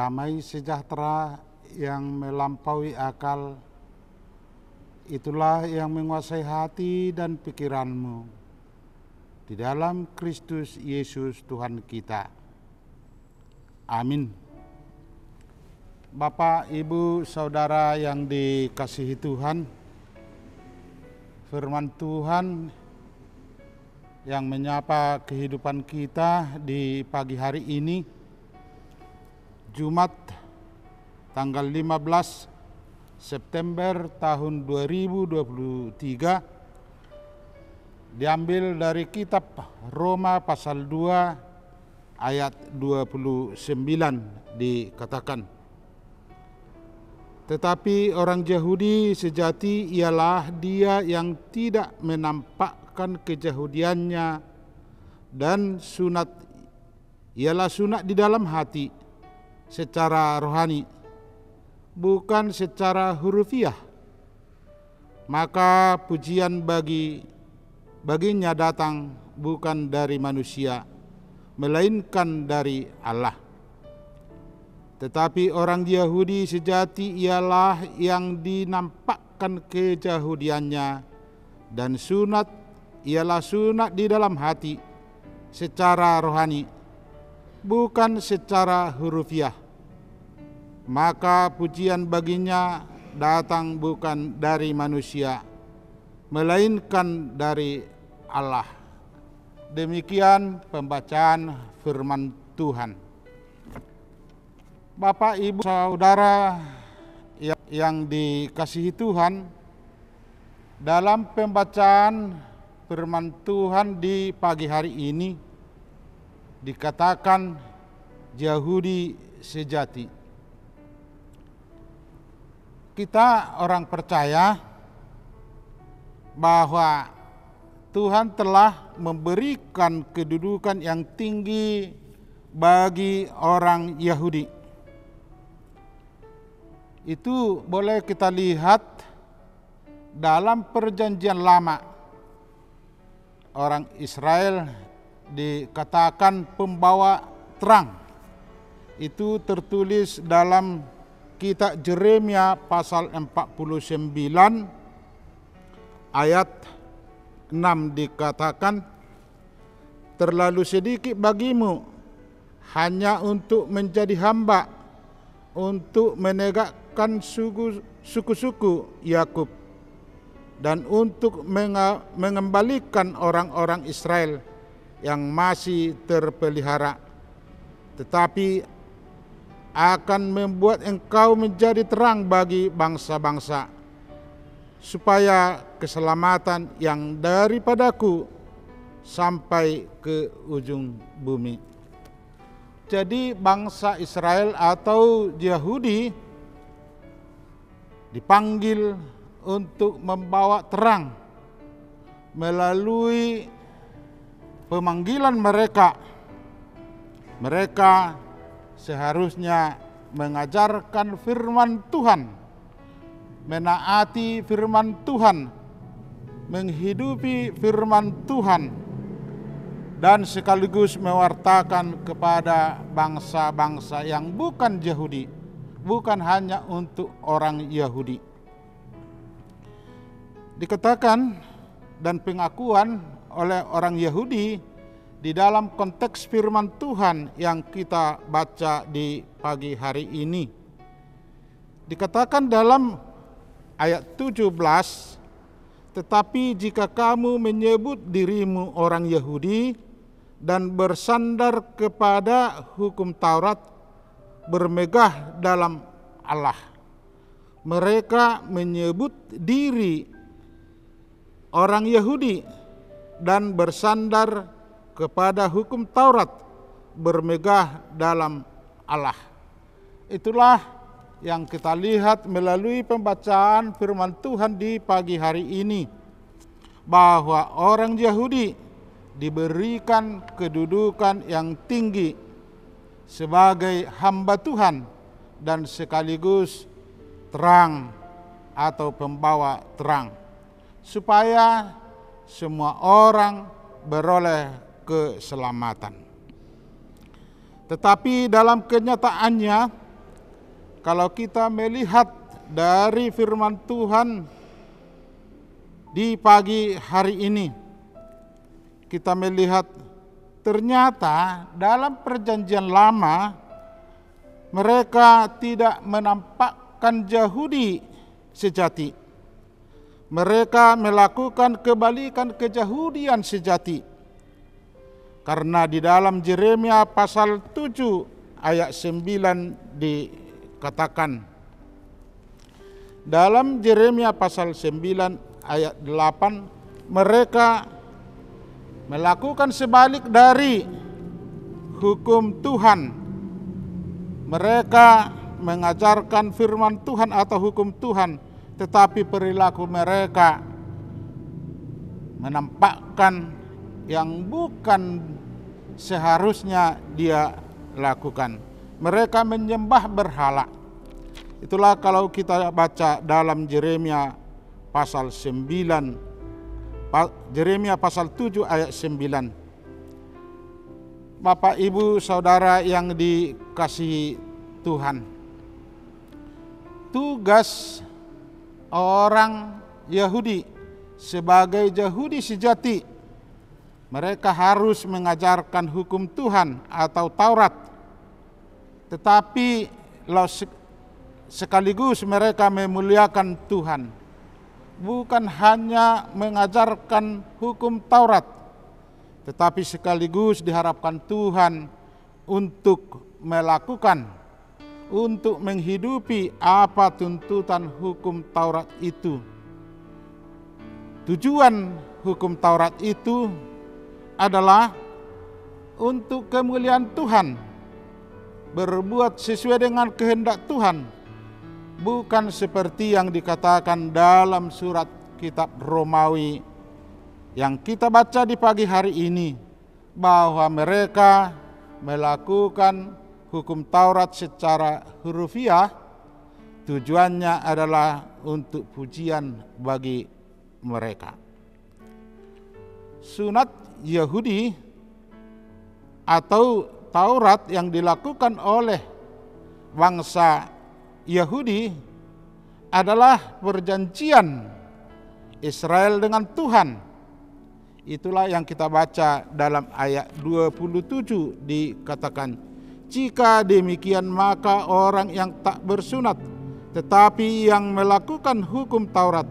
damai sejahtera yang melampaui akal, itulah yang menguasai hati dan pikiranmu di dalam Kristus Yesus Tuhan kita. Amin. Bapak, Ibu, Saudara yang dikasihi Tuhan, firman Tuhan yang menyapa kehidupan kita di pagi hari ini, Jumat tanggal 15 September tahun 2023, diambil dari kitab Roma pasal 2 ayat 29, dikatakan, tetapi orang Yahudi sejati ialah dia yang tidak menampakkan keyahudiannya, dan sunat ialah sunat di dalam hati secara rohani, bukan secara hurufiah. Maka pujian baginya datang bukan dari manusia, melainkan dari Allah. Tetapi orang Yahudi sejati ialah yang dinampakkan keyahudiannya, dan sunat ialah sunat di dalam hati secara rohani, bukan secara hurufiah. Maka pujian baginya datang bukan dari manusia, melainkan dari Allah. Demikian pembacaan firman Tuhan. Bapak, Ibu, Saudara yang dikasihi Tuhan, dalam pembacaan firman Tuhan di pagi hari ini dikatakan Yahudi sejati. Kita orang percaya bahwa Tuhan telah memberikan kedudukan yang tinggi bagi orang Yahudi. Itu boleh kita lihat dalam perjanjian lama. Orang Israel dikatakan pembawa terang. Itu tertulis dalam kitab Yeremia pasal 49 ayat 6, dikatakan, terlalu sedikit bagimu hanya untuk menjadi hamba, untuk menegakkan suku-suku Yakub, dan untuk mengembalikan orang-orang Israel yang masih terpelihara. Tetapi akan membuat engkau menjadi terang bagi bangsa-bangsa, supaya keselamatan yang daripadaku sampai ke ujung bumi. Jadi bangsa Israel atau Yahudi dipanggil untuk membawa terang melalui pemanggilan mereka. Mereka seharusnya mengajarkan firman Tuhan, menaati firman Tuhan, menghidupi firman Tuhan, dan sekaligus mewartakan kepada bangsa-bangsa yang bukan Yahudi, bukan hanya untuk orang Yahudi. Dikatakan dan pengakuan oleh orang Yahudi di dalam konteks firman Tuhan yang kita baca di pagi hari ini. Dikatakan dalam ayat 17, tetapi jika kamu menyebut dirimu orang Yahudi dan bersandar kepada hukum Taurat, bermegah dalam Allah. Mereka menyebut diri orang Yahudi dan bersandar kepada hukum Taurat, bermegah dalam Allah. Itulah yang kita lihat melalui pembacaan firman Tuhan di pagi hari ini, bahwa orang Yahudi diberikan kedudukan yang tinggi sebagai hamba Tuhan dan sekaligus terang atau pembawa terang, supaya semua orang beroleh keselamatan. Tetapi dalam kenyataannya kalau kita melihat dari firman Tuhan di pagi hari ini, kita melihat ternyata dalam perjanjian lama mereka tidak menampakkan Yahudi sejati. Mereka melakukan kebalikan keyahudian sejati. Karena di dalam Yeremia pasal 7 ayat 9 dikatakan, dalam Yeremia pasal 9 ayat 8, mereka melakukan sebalik dari hukum Tuhan. Mereka mengajarkan firman Tuhan atau hukum Tuhan, tetapi perilaku mereka menampakkan yang bukan seharusnya dia lakukan. Mereka menyembah berhala. Itulah kalau kita baca dalam Yeremia pasal 9, Yeremia pasal 7 ayat 9. Bapak, Ibu, Saudara yang dikasihi Tuhan, tugas orang Yahudi sebagai Yahudi sejati, mereka harus mengajarkan hukum Tuhan atau Taurat, tetapi sekaligus mereka memuliakan Tuhan. Bukan hanya mengajarkan hukum Taurat, tetapi sekaligus diharapkan Tuhan untuk melakukan, untuk menghidupi apa tuntutan hukum Taurat itu. Tujuan hukum Taurat itu adalah untuk kemuliaan Tuhan, berbuat sesuai dengan kehendak Tuhan, bukan seperti yang dikatakan dalam surat kitab Romawi yang kita baca di pagi hari ini, bahwa mereka melakukan hukum Taurat secara hurufiah. Tujuannya adalah untuk pujian bagi mereka. Sunat Yahudi atau Taurat yang dilakukan oleh bangsa Yahudi adalah perjanjian Israel dengan Tuhan. Itulah yang kita baca dalam ayat 27 dikatakan, jika demikian maka orang yang tak bersunat tetapi yang melakukan hukum Taurat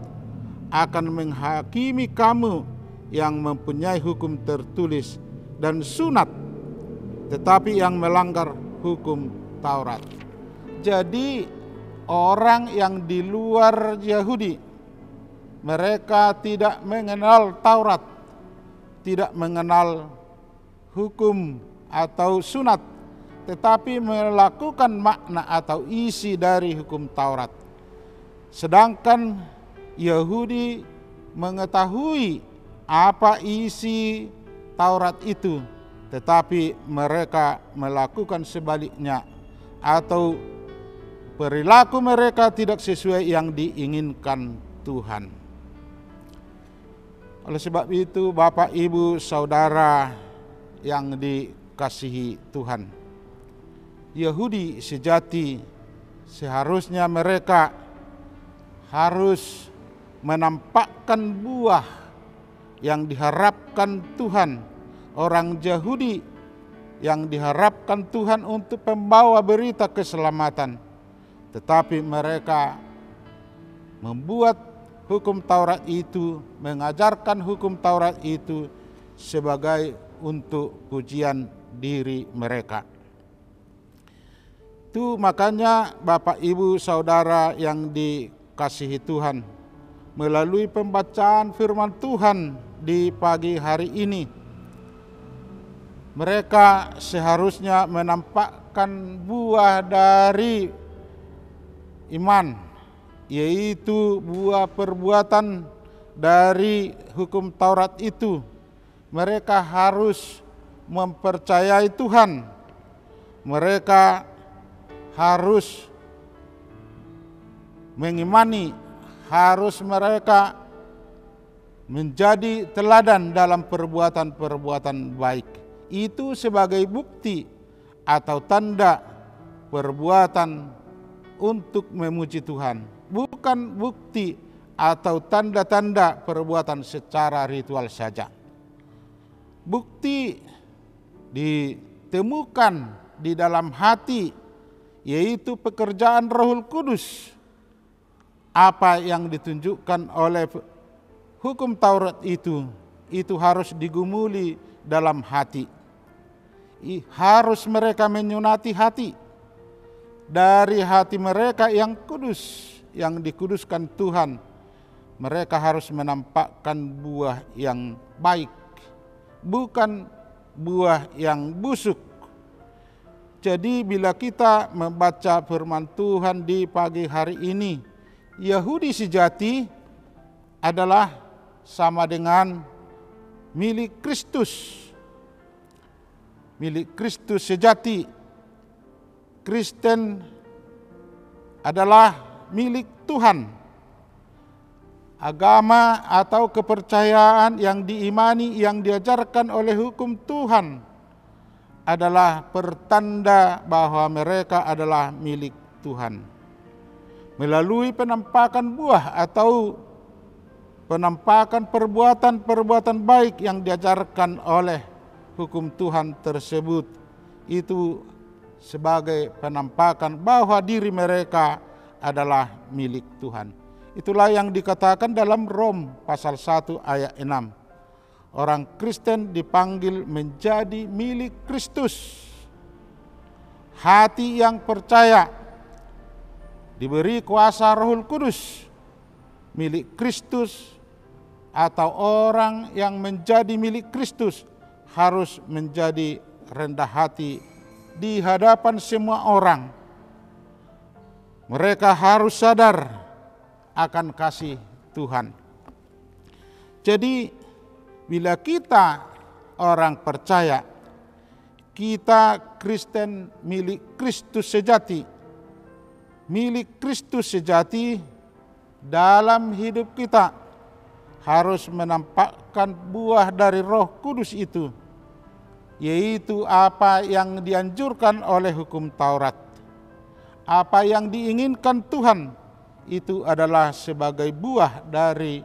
akan menghakimi kamu yang mempunyai hukum tertulis dan sunat, tetapi yang melanggar hukum Taurat. Jadi orang yang di luar Yahudi, mereka tidak mengenal Taurat, tidak mengenal hukum atau sunat, tetapi melakukan makna atau isi dari hukum Taurat. Sedangkan Yahudi mengetahui apa isi Taurat itu, tetapi mereka melakukan sebaliknya, atau perilaku mereka tidak sesuai yang diinginkan Tuhan. Oleh sebab itu, Bapak, Ibu, Saudara yang dikasihi Tuhan, Yahudi sejati seharusnya mereka harus menampakkan buah yang diharapkan Tuhan. Orang Yahudi yang diharapkan Tuhan untuk membawa berita keselamatan, tetapi mereka membuat hukum Taurat itu, mengajarkan hukum Taurat itu sebagai untuk pujian diri mereka. Itu makanya Bapak, Ibu, Saudara yang dikasihi Tuhan, melalui pembacaan firman Tuhan di pagi hari ini, mereka seharusnya menampakkan buah dari iman, yaitu buah perbuatan dari hukum Taurat itu. Mereka harus mempercayai Tuhan, mereka harus mengimani, harus mereka menjadi teladan dalam perbuatan-perbuatan baik. Itu sebagai bukti atau tanda perbuatan untuk memuji Tuhan, bukan bukti atau tanda-tanda perbuatan secara ritual saja. Bukti ditemukan di dalam hati, yaitu pekerjaan Roh Kudus. Apa yang ditunjukkan oleh hukum Taurat itu harus digumuli dalam hati. Harus mereka menyunati hati. Dari hati mereka yang kudus, yang dikuduskan Tuhan, mereka harus menampakkan buah yang baik, bukan buah yang busuk. Jadi bila kita membaca firman Tuhan di pagi hari ini, Yahudi sejati adalah sama dengan milik Kristus. Milik Kristus sejati. Kristen adalah milik Tuhan. Agama atau kepercayaan yang diimani, yang diajarkan oleh hukum Tuhan adalah pertanda bahwa mereka adalah milik Tuhan. Melalui penampakan buah atau penampakan perbuatan-perbuatan baik yang diajarkan oleh hukum Tuhan tersebut, itu sebagai penampakan bahwa diri mereka adalah milik Tuhan. Itulah yang dikatakan dalam Rom pasal 1 ayat 6. Orang Kristen dipanggil menjadi milik Kristus. Hati yang percaya diberi kuasa Roh Kudus, milik Kristus, atau orang yang menjadi milik Kristus harus menjadi rendah hati di hadapan semua orang. Mereka harus sadar akan kasih Tuhan. Jadi bila kita orang percaya, kita Kristen milik Kristus sejati, milik Kristus sejati dalam hidup kita harus menampakkan buah dari Roh Kudus itu, yaitu apa yang dianjurkan oleh hukum Taurat. Apa yang diinginkan Tuhan itu adalah sebagai buah dari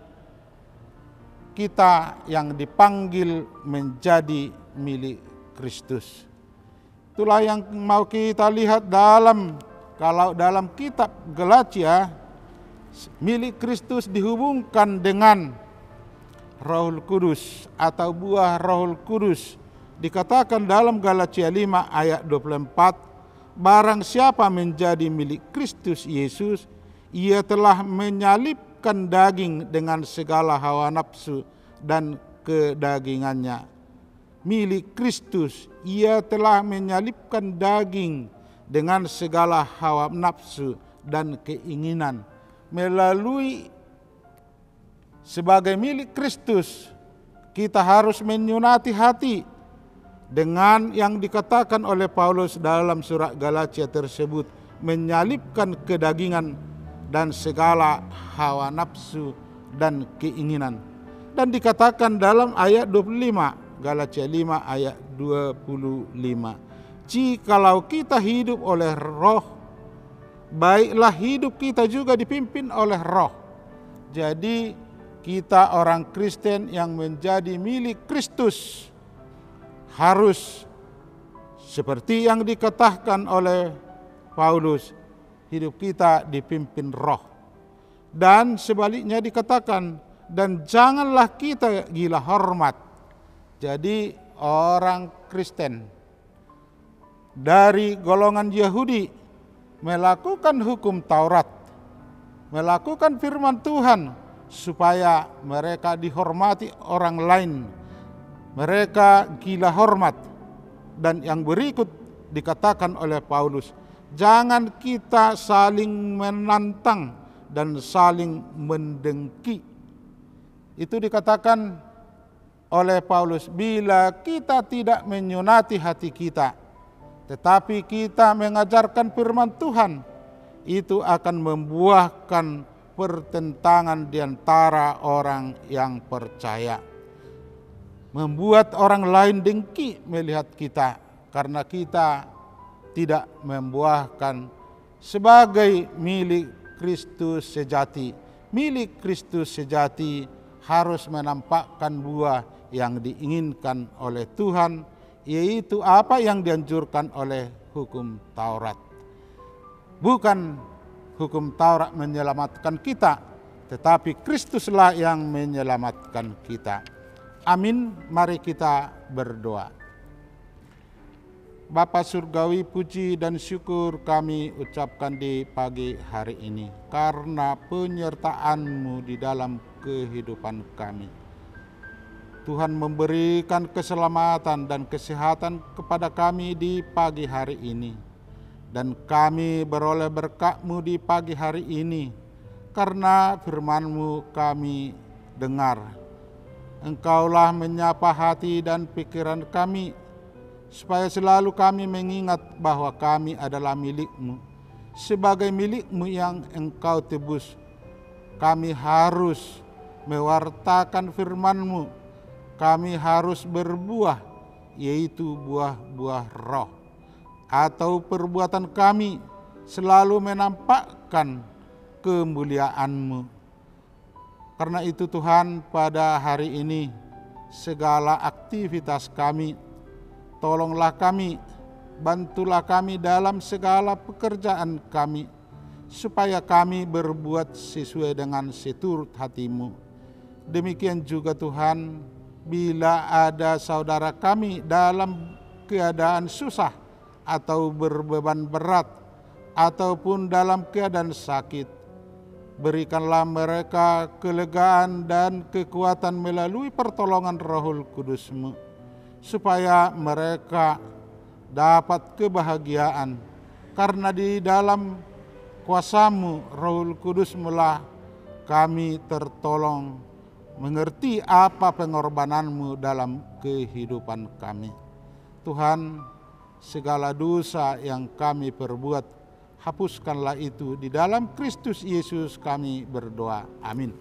kita yang dipanggil menjadi milik Kristus. Itulah yang mau kita lihat kalau dalam kitab Galatia, milik Kristus dihubungkan dengan Roh Kudus atau buah Roh Kudus. Dikatakan dalam Galatia 5 ayat 24, barang siapa menjadi milik Kristus Yesus, ia telah menyalibkan daging dengan segala hawa nafsu dan kedagingannya. Milik Kristus, ia telah menyalibkan daging dengan segala hawa nafsu dan keinginan. Melalui sebagai milik Kristus, kita harus menyunati hati dengan yang dikatakan oleh Paulus dalam surat Galatia tersebut, menyalibkan kedagingan dan segala hawa nafsu dan keinginan. Dan dikatakan dalam ayat 25, Galatia 5 ayat 25, jikalau kita hidup oleh Roh, baiklah hidup kita juga dipimpin oleh Roh. Jadi kita orang Kristen yang menjadi milik Kristus harus seperti yang dikatakan oleh Paulus, hidup kita dipimpin Roh. Dan sebaliknya dikatakan, dan janganlah kita gila hormat. Jadi orang Kristen dari golongan Yahudi melakukan hukum Taurat, melakukan firman Tuhan supaya mereka dihormati orang lain. Mereka gila hormat. Dan yang berikut dikatakan oleh Paulus, jangan kita saling menantang dan saling mendengki. Itu dikatakan oleh Paulus, bila kita tidak menyunati hati kita, tetapi kita mengajarkan firman Tuhan, itu akan membuahkan pertentangan di antara orang yang percaya. Membuat orang lain dengki melihat kita karena kita tidak membuahkan sebagai milik Kristus sejati. Milik Kristus sejati harus menampakkan buah yang diinginkan oleh Tuhan, yaitu apa yang dianjurkan oleh hukum Taurat. Bukan hukum Taurat menyelamatkan kita, tetapi Kristuslah yang menyelamatkan kita. Amin. Mari kita berdoa. Bapa Surgawi, puji dan syukur kami ucapkan di pagi hari ini karena penyertaan-Mu di dalam kehidupan kami. Tuhan memberikan keselamatan dan kesehatan kepada kami di pagi hari ini. Dan kami beroleh berkat-Mu di pagi hari ini karena firman-Mu kami dengar. Engkaulah menyapa hati dan pikiran kami, supaya selalu kami mengingat bahwa kami adalah milik-Mu. Sebagai milik-Mu yang Engkau tebus, kami harus mewartakan firman-Mu. Kami harus berbuah, yaitu buah-buah roh. Atau perbuatan kami selalu menampakkan kemuliaan-Mu. Karena itu Tuhan, pada hari ini segala aktivitas kami, tolonglah kami, bantulah kami dalam segala pekerjaan kami, supaya kami berbuat sesuai dengan seturut hati-Mu. Demikian juga Tuhan, bila ada saudara kami dalam keadaan susah atau berbeban berat, ataupun dalam keadaan sakit, berikanlah mereka kelegaan dan kekuatan melalui pertolongan Roh Kudus-Mu, supaya mereka dapat kebahagiaan, karena di dalam kuasa-Mu, Roh Kudus-Mu lah kami tertolong mengerti apa pengorbanan-Mu dalam kehidupan kami. Tuhan, segala dosa yang kami perbuat, hapuskanlah itu. Di dalam Kristus Yesus kami berdoa. Amin.